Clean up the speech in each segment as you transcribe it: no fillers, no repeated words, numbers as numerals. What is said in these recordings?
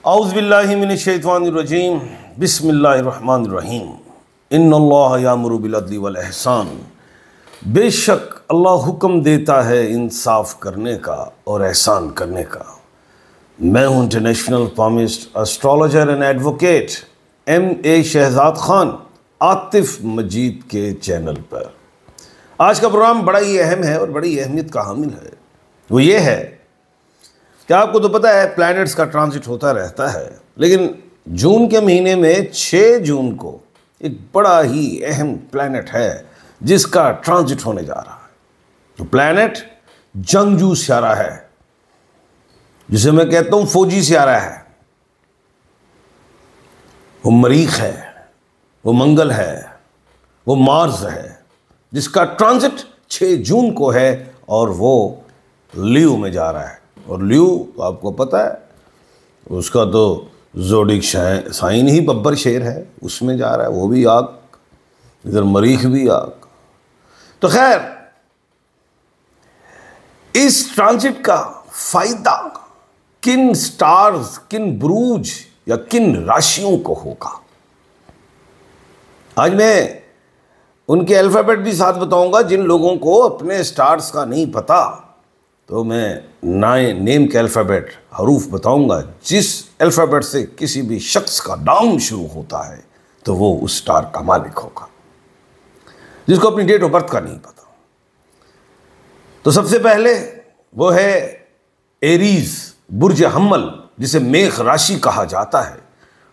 औज़ुबिल्लाहि मिनश्शैतानिर्रजीम बिस्मिल्लाहिर्रहमानिर्रहीम इन्नल्लाह यामुरु बिल अदली वल एहसान। बेशक अल्लाह हुक्म देता है इंसाफ करने का और एहसान करने का। मैं हूँ international palmist astrologer and advocate M.A. Shahzad Khan Atif Majeed के चैनल पर। आज का प्रोग्राम बड़ा ही अहम है और बड़ी अहमियत का हामिल है। वो ये है कि आपको तो पता है प्लैनेट्स का ट्रांजिट होता रहता है, लेकिन जून के महीने में 6 जून को एक बड़ा ही अहम प्लैनेट है जिसका ट्रांजिट होने जा रहा है। तो प्लैनेट जंगजू सियारा है, जिसे मैं कहता हूं फौजी सियारा है। वो मरीख है, वो मंगल है, वो मार्स है, जिसका ट्रांजिट 6 जून को है और वो लियो में जा रहा है। और लियो तो आपको पता है, उसका तो ज़ोडिक साइन ही बब्बर शेर है, उसमें जा रहा है। वो भी आग, इधर मरीख भी आग। तो खैर, इस ट्रांजिट का फायदा किन स्टार्स, किन बुरूज या किन राशियों को होगा, आज मैं उनके अल्फ़ाबेट भी साथ बताऊंगा। जिन लोगों को अपने स्टार्स का नहीं पता, तो मैं नेम के अल्फ़ाबेट हरूफ बताऊंगा। जिस अल्फ़ाबेट से किसी भी शख्स का नाम शुरू होता है तो वो उस स्टार का मालिक होगा। जिसको अपनी डेट ऑफ बर्थ का नहीं पता, तो सबसे पहले वो है एरीज, बुर्ज हम्मल, जिसे मेष राशि कहा जाता है।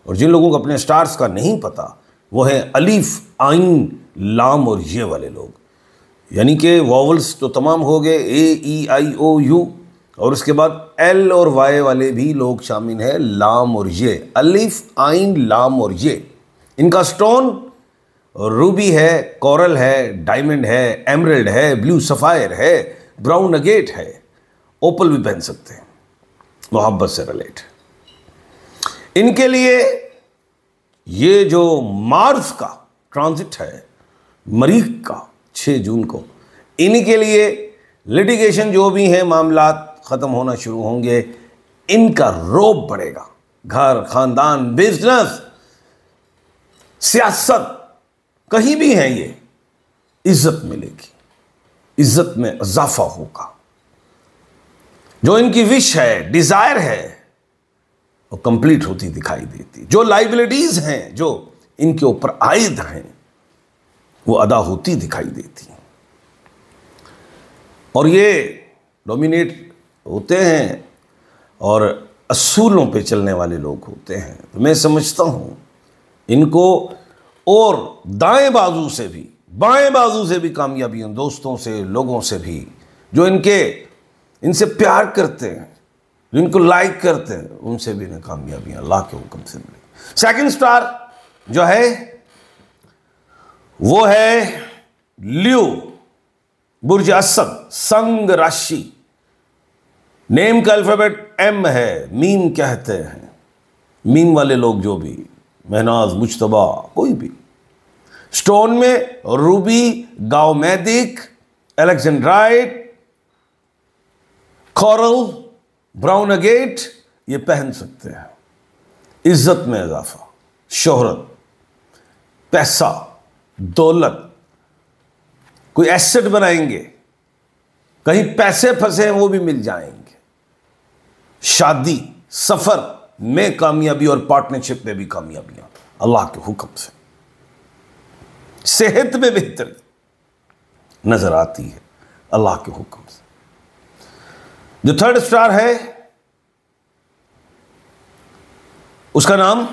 और जिन लोगों को अपने स्टार्स का नहीं पता, वो है अलीफ, आइन, लाम और ये वाले लोग। यानी कि वॉवल्स तो तमाम हो गए, A-E-I-O-U, और उसके बाद L और Y वाले भी लोग शामिल हैं, लाम और ये। अलिफ, आइन, लाम और ये। इनका स्टोन रूबी है, कोरल है, डायमंड है, एमरल्ड है, ब्लू सफ़ायर है, ब्राउन अगेट है, ओपल भी पहन सकते हैं मोहब्बत से रिलेट। इनके लिए ये जो मार्स का ट्रांजिट है, मरीख का 6 जून को, इन्हीं के लिए लिटिगेशन जो भी हैं, मामलात ख़त्म होना शुरू होंगे। इनका रौब बढ़ेगा। घर, ख़ानदान, बिजनेस, सियासत, कहीं भी हैं ये, इज्जत मिलेगी, इज्जत में इजाफा होगा। जो इनकी विश है, डिज़ायर है, वो कंप्लीट होती दिखाई देती। जो लाइबिलिटीज़ हैं जो इनके ऊपर आयद हैं, वो अदा होती दिखाई देती हैं। और ये डोमिनेट होते हैं और असूलों पे चलने वाले लोग होते हैं। तो मैं समझता हूँ इनको और दाएं बाजू से भी, बाएं बाजू से भी कामयाबियाँ, दोस्तों से, लोगों से भी, जो इनसे प्यार करते हैं, जो इनको लाइक करते हैं, उनसे भी इन्हें कामयाबियाँ अल्लाह के हुक्म से मिलेगी। सेकंड स्टार जो है वो है लियो, बुर्ज असद, संग राशि। नेम का अल्फ़ाबेट M है, मीम कहते हैं। मीम वाले लोग जो भी, महनाज, मुज्तबा, कोई भी। स्टोन में रूबी, गाओमेदिक, एलेक्जेंड्राइट, कोरल, ब्राउन अगेट, ये पहन सकते हैं। इज्जत में इजाफा, शोहरत, पैसा, दौलत, कोई एसेट बनाएंगे, कहीं पैसे फंसे हैं वो भी मिल जाएंगे। शादी, सफर में कामयाबी और पार्टनरशिप में भी कामयाबियां अल्लाह के हुक्म से। सेहत में बेहतरी नजर आती है अल्लाह के हुक्म से। जो थर्ड स्टार है उसका नाम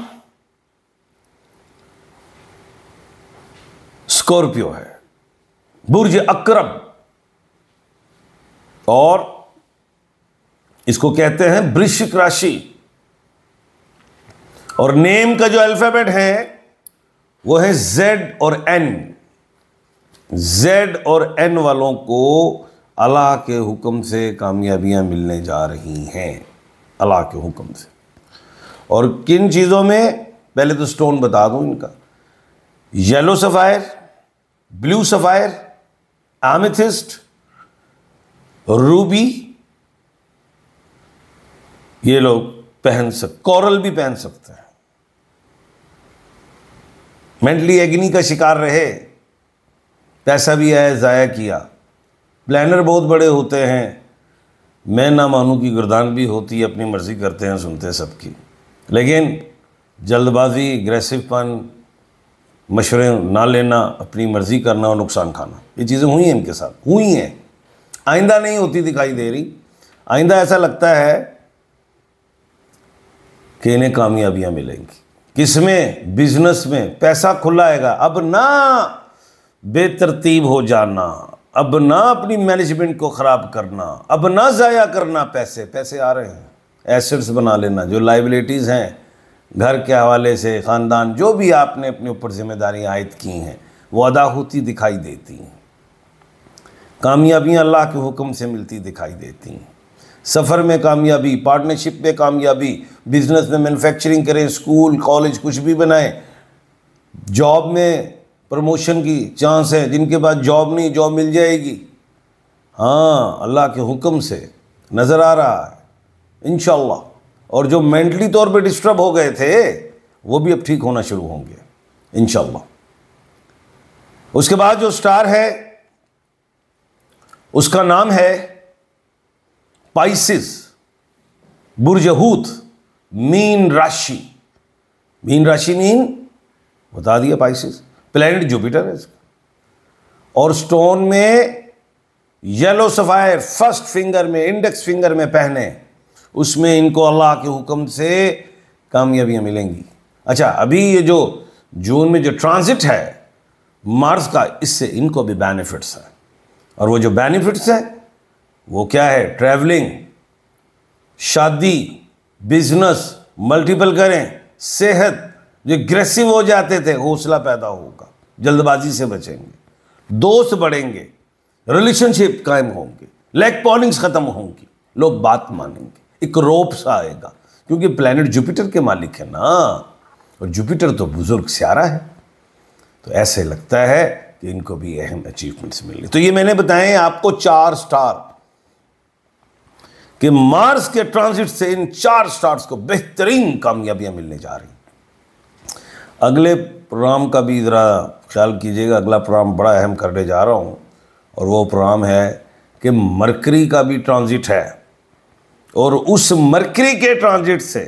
स्कॉर्पियो है, बुर्ज अकरब, और इसको कहते हैं वृश्चिक राशि। और नेम का जो अल्फाबेट है वो है Z और N। Z और N वालों को अल्लाह के हुक्म से कामयाबियां मिलने जा रही हैं, अल्लाह के हुक्म से। और किन चीज़ों में, पहले तो स्टोन बता दूं इनका, yellow sapphire, blue sapphire, amethyst, Ruby, ये लोग कोरल भी पहन सकते हैं। मेंटली एग्नी का शिकार रहे, पैसा भी आया ज़ाया किया। प्लानर बहुत बड़े होते हैं, मैं ना मानूं की गर्दान भी होती है, अपनी मर्ज़ी करते हैं, सुनते हैं सबकी, लेकिन जल्दबाजी, एग्रेसिवपन, मशवरे ना लेना, अपनी मर्ज़ी करना और नुकसान खाना, ये चीज़ें हुई हैं इनके साथ, हुई हैं। आइंदा नहीं होती दिखाई दे रही। आइंदा ऐसा लगता है कि इन्हें कामयाबियाँ मिलेंगी। किसमें? बिजनेस में पैसा खुला आएगा। अब ना बेतरतीब हो जाना, अब ना अपनी मैनेजमेंट को ख़राब करना, अब ना ज़ाया करना। पैसे आ रहे हैं, एसेट्स बना लेना। जो लाइबिलिटीज़ हैं घर के हवाले से, ख़ानदान, जो भी आपने अपने ऊपर जिम्मेदारियाँ आयद की हैं, वो अदा होती दिखाई देती हैं। कामयाबियाँ अल्लाह के हुक्म से मिलती दिखाई देती हैं। सफ़र में कामयाबी, पार्टनरशिप में कामयाबी, बिज़नेस में मैन्युफैक्चरिंग करें, स्कूल कॉलेज कुछ भी बनाएं, जॉब में प्रमोशन की चांस है। जिनके पास जॉब नहीं, जॉब मिल जाएगी। हाँ, अल्लाह के हुक्म से नज़र आ रहा है इंशाअल्लाह। और जो मेंटली तौर पे डिस्टर्ब हो गए थे, वो भी अब ठीक होना शुरू होंगे इंशाअल्लाह। उसके बाद जो स्टार है उसका नाम है पाइसिस, बुर्ज-ए-हूत, मीन राशि। मीन राशि मीन बता दिया, पाइसिस प्लैनेट जुपिटर है इसका। और स्टोन में येलो सफायर फर्स्ट फिंगर में, इंडेक्स फिंगर में पहने, उसमें इनको अल्लाह के हुक्म से कामयाबियां मिलेंगी। अच्छा, अभी ये जो जून में जो ट्रांजिट है मार्स का, इससे इनको भी बेनिफिट्स है। और वो जो बेनिफिट्स है वो क्या है? ट्रैवलिंग, शादी, बिजनेस मल्टीपल करें, सेहत। जो एग्रेसिव हो जाते थे, हौसला पैदा होगा, जल्दबाजी से बचेंगे, दोस्त बढ़ेंगे, रिलेशनशिप कायम होंगे, लैक पॉलिंग्स खत्म होंगी, लोग बात मानेंगे, एक रोप सा आएगा। क्योंकि प्लैनेट जुपिटर के मालिक है ना, और जुपिटर तो बुजुर्ग स्यारा है। तो ऐसे लगता है कि इनको भी अहम अचीवमेंट्स मिल रही। तो ये मैंने बताए आपको 4 स्टार कि मार्स के ट्रांजिट से इन 4 स्टार्स को बेहतरीन कामयाबियां मिलने जा रही। अगले प्रोग्राम का भी ज़रा ख्याल कीजिएगा। अगला प्रोग्राम बड़ा अहम करने जा रहा हूँ, और वो प्रोग्राम है कि मरकरी का भी ट्रांजिट है, और उस मरकरी के ट्रांजिट से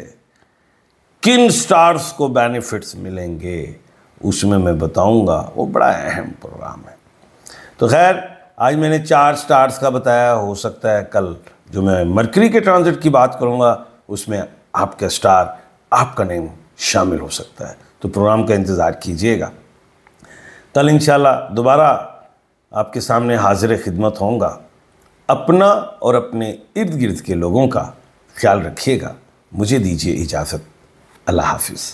किन स्टार्स को बेनिफिट्स मिलेंगे उसमें मैं बताऊंगा। वो बड़ा अहम प्रोग्राम है। तो खैर, आज मैंने 4 स्टार्स का बताया। हो सकता है कल जो मैं मरकरी के ट्रांजिट की बात करूंगा उसमें आपका स्टार, आपका नेम शामिल हो सकता है। तो प्रोग्राम का इंतज़ार कीजिएगा। कल इंशाल्लाह दोबारा आपके सामने हाजिर खिदमत होऊंगा। अपना और अपने इर्द गिर्द के लोगों का ख्याल रखिएगा। मुझे दीजिए इजाज़त। अल्लाह हाफिज़।